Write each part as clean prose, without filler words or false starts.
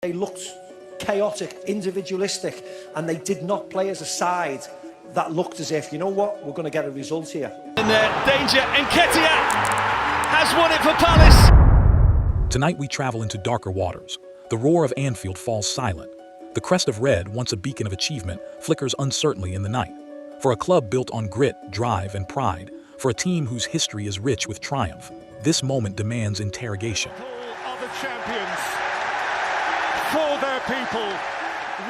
They looked chaotic, individualistic, and they did not play as a side that looked as if, you know what, we're going to get a result here. In there, danger, and Nketiah has won it for Palace. Tonight we travel into darker waters. The roar of Anfield falls silent. The crest of red, once a beacon of achievement, flickers uncertainly in the night. For a club built on grit, drive, and pride, for a team whose history is rich with triumph, this moment demands interrogation. All of the champions, for their people,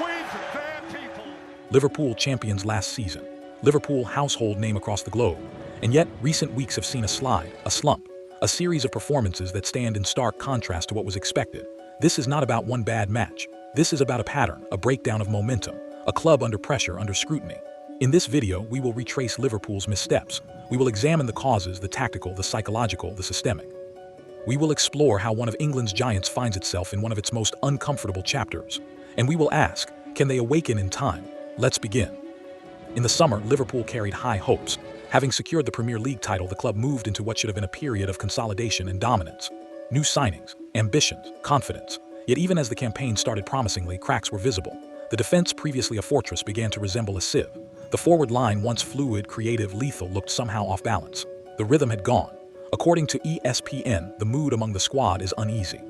with their people. Liverpool champions last season. Liverpool household name across the globe. And yet, recent weeks have seen a slide, a slump, a series of performances that stand in stark contrast to what was expected. This is not about one bad match. This is about a pattern, a breakdown of momentum, a club under pressure, under scrutiny. In this video, we will retrace Liverpool's missteps. We will examine the causes, the tactical, the psychological, the systemic. We will explore how one of England's giants finds itself in one of its most uncomfortable chapters. And we will ask, can they awaken in time? Let's begin. In the summer, Liverpool carried high hopes. Having secured the Premier League title, the club moved into what should have been a period of consolidation and dominance. New signings, ambitions, confidence. Yet even as the campaign started promisingly, cracks were visible. The defense, previously a fortress, began to resemble a sieve. The forward line, once fluid, creative, lethal, looked somehow off balance. The rhythm had gone. According to ESPN, the mood among the squad is uneasy.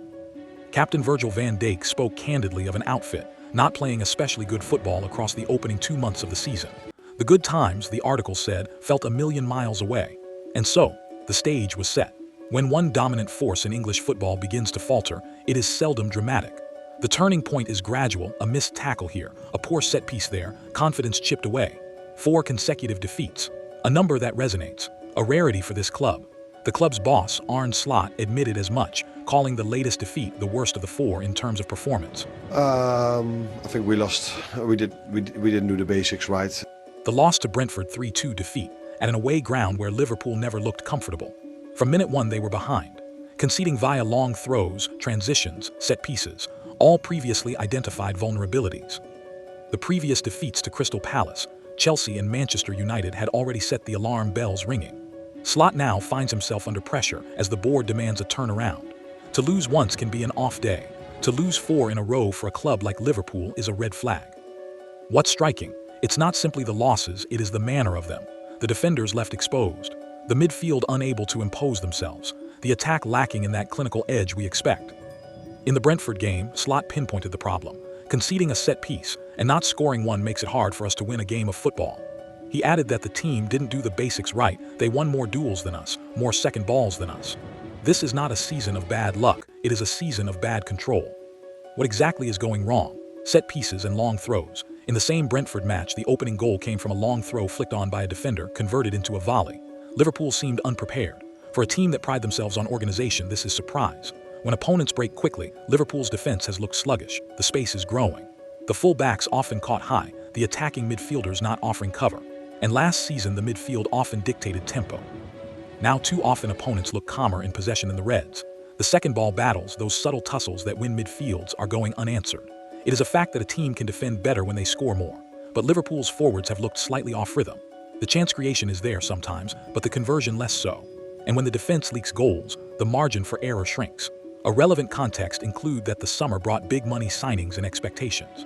Captain Virgil van Dijk spoke candidly of an outfit not playing especially good football across the opening 2 months of the season. The good times, the article said, felt a million miles away. And so, the stage was set. When one dominant force in English football begins to falter, it is seldom dramatic. The turning point is gradual, a missed tackle here, a poor set piece there, confidence chipped away. 4 consecutive defeats, a number that resonates, a rarity for this club. The club's boss, Arne Slot, admitted as much, calling the latest defeat the worst of the 4 in terms of performance. I think we lost. We didn't do the basics right. The loss to Brentford 3-2 defeat at an away ground where Liverpool never looked comfortable. From minute 1 they were behind, conceding via long throws, transitions, set pieces, all previously identified vulnerabilities. The previous defeats to Crystal Palace, Chelsea and Manchester United had already set the alarm bells ringing. Slot now finds himself under pressure as the board demands a turnaround. To lose once can be an off day. To lose 4 in a row for a club like Liverpool is a red flag. What's striking? It's not simply the losses, it is the manner of them. The defenders left exposed. The midfield unable to impose themselves. The attack lacking in that clinical edge we expect. In the Brentford game, Slot pinpointed the problem. Conceding a set piece and not scoring one makes it hard for us to win a game of football. He added that the team didn't do the basics right. They won more duels than us, more second balls than us. This is not a season of bad luck, it is a season of bad control. What exactly is going wrong? Set pieces and long throws. In the same Brentford match, the opening goal came from a long throw flicked on by a defender, converted into a volley. Liverpool seemed unprepared. For a team that pride themselves on organization, this is surprise. When opponents break quickly, Liverpool's defense has looked sluggish. The space is growing. The full-backs often caught high, the attacking midfielders not offering cover. And last season, the midfield often dictated tempo. Now too often opponents look calmer in possession than the Reds. The second ball battles, those subtle tussles that win midfields, are going unanswered. It is a fact that a team can defend better when they score more. But Liverpool's forwards have looked slightly off rhythm. The chance creation is there sometimes, but the conversion less so. And when the defense leaks goals, the margin for error shrinks. A relevant context include that the summer brought big money signings and expectations.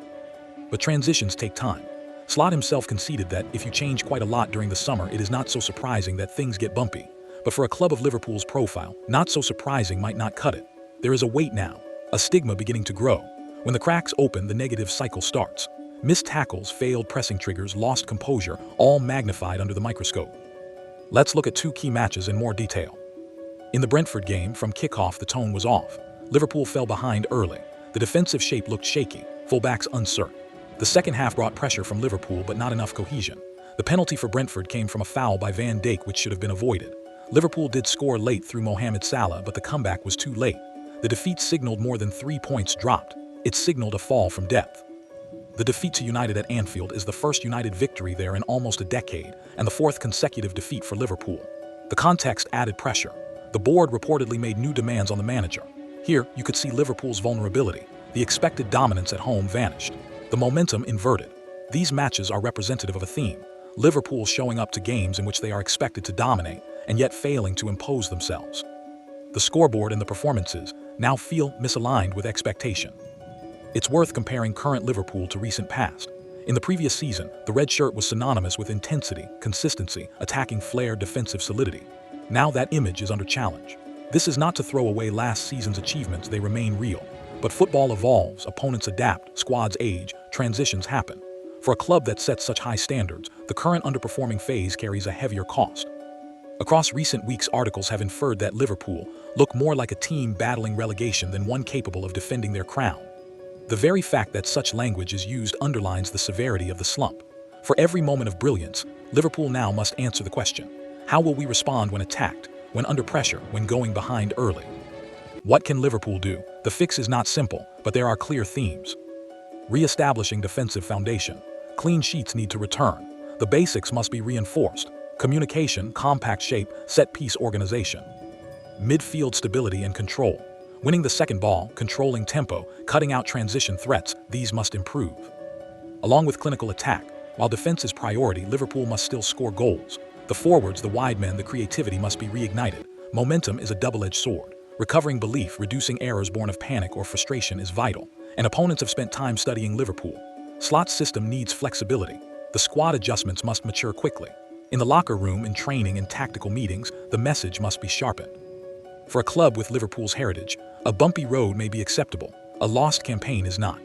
But transitions take time. Slot himself conceded that if you change quite a lot during the summer, it is not so surprising that things get bumpy. But for a club of Liverpool's profile, not so surprising might not cut it. There is a weight now, a stigma beginning to grow. When the cracks open, the negative cycle starts. Missed tackles, failed pressing triggers, lost composure, all magnified under the microscope. Let's look at 2 key matches in more detail. In the Brentford game, from kickoff the tone was off. Liverpool fell behind early. The defensive shape looked shaky, fullbacks uncertain. The second half brought pressure from Liverpool but not enough cohesion. The penalty for Brentford came from a foul by Van Dijk which should have been avoided. Liverpool did score late through Mohamed Salah, but the comeback was too late. The defeat signaled more than 3 points dropped. It signaled a fall from depth. The defeat to United at Anfield is the first United victory there in almost a decade, and the 4th consecutive defeat for Liverpool. The context added pressure. The board reportedly made new demands on the manager. Here, you could see Liverpool's vulnerability. The expected dominance at home vanished. The momentum inverted. These matches are representative of a theme. Liverpool showing up to games in which they are expected to dominate, and yet failing to impose themselves. The scoreboard and the performances now feel misaligned with expectation. It's worth comparing current Liverpool to recent past. In the previous season, the red shirt was synonymous with intensity, consistency, attacking flair, defensive solidity. Now that image is under challenge. This is not to throw away last season's achievements, they remain real. But football evolves, opponents adapt, squads age, transitions happen. For a club that sets such high standards, the current underperforming phase carries a heavier cost. Across recent weeks, articles have inferred that Liverpool look more like a team battling relegation than one capable of defending their crown. The very fact that such language is used underlines the severity of the slump. For every moment of brilliance, Liverpool now must answer the question: how will we respond when attacked, when under pressure, when going behind early? What can Liverpool do? The fix is not simple, but there are clear themes. Re-establishing defensive foundation. Clean sheets need to return. The basics must be reinforced. Communication, compact shape, set-piece organization. Midfield stability and control. Winning the second ball, controlling tempo, cutting out transition threats, these must improve. Along with clinical attack, while defense is priority, Liverpool must still score goals. The forwards, the wide men, the creativity must be reignited. Momentum is a double-edged sword. Recovering belief, reducing errors born of panic or frustration is vital. And opponents have spent time studying Liverpool. Slott's system needs flexibility. The squad adjustments must mature quickly. In the locker room, in training, and tactical meetings, the message must be sharpened. For a club with Liverpool's heritage, a bumpy road may be acceptable. A lost campaign is not.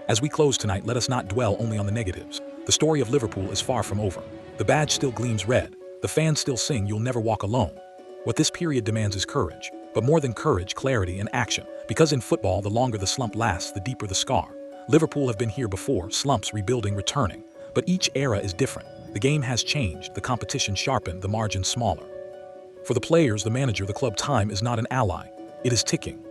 As we close tonight, let us not dwell only on the negatives. The story of Liverpool is far from over. The badge still gleams red. The fans still sing, "You'll never walk alone." What this period demands is courage. But more than courage, clarity and action. Because in football, the longer the slump lasts, the deeper the scar. Liverpool have been here before, slumps, rebuilding, returning. But each era is different. The game has changed, the competition sharpened, the margins smaller. For the players, the manager, the club, time is not an ally. It is ticking.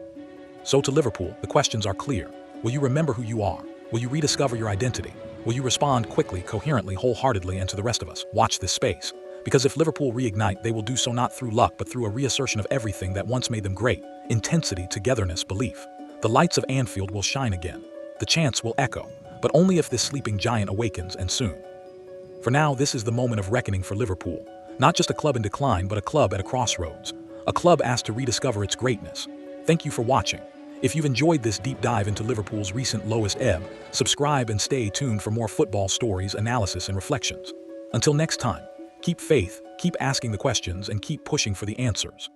So to Liverpool, the questions are clear. Will you remember who you are? Will you rediscover your identity? Will you respond quickly, coherently, wholeheartedly? And to the rest of us, watch this space. Because if Liverpool reignite, they will do so not through luck, but through a reassertion of everything that once made them great. Intensity, togetherness, belief. The lights of Anfield will shine again. The chants will echo, but only if this sleeping giant awakens, and soon. For now, this is the moment of reckoning for Liverpool. Not just a club in decline, but a club at a crossroads. A club asked to rediscover its greatness. Thank you for watching. If you've enjoyed this deep dive into Liverpool's recent lowest ebb, subscribe and stay tuned for more football stories, analysis, and reflections. Until next time, keep faith, keep asking the questions, and keep pushing for the answers.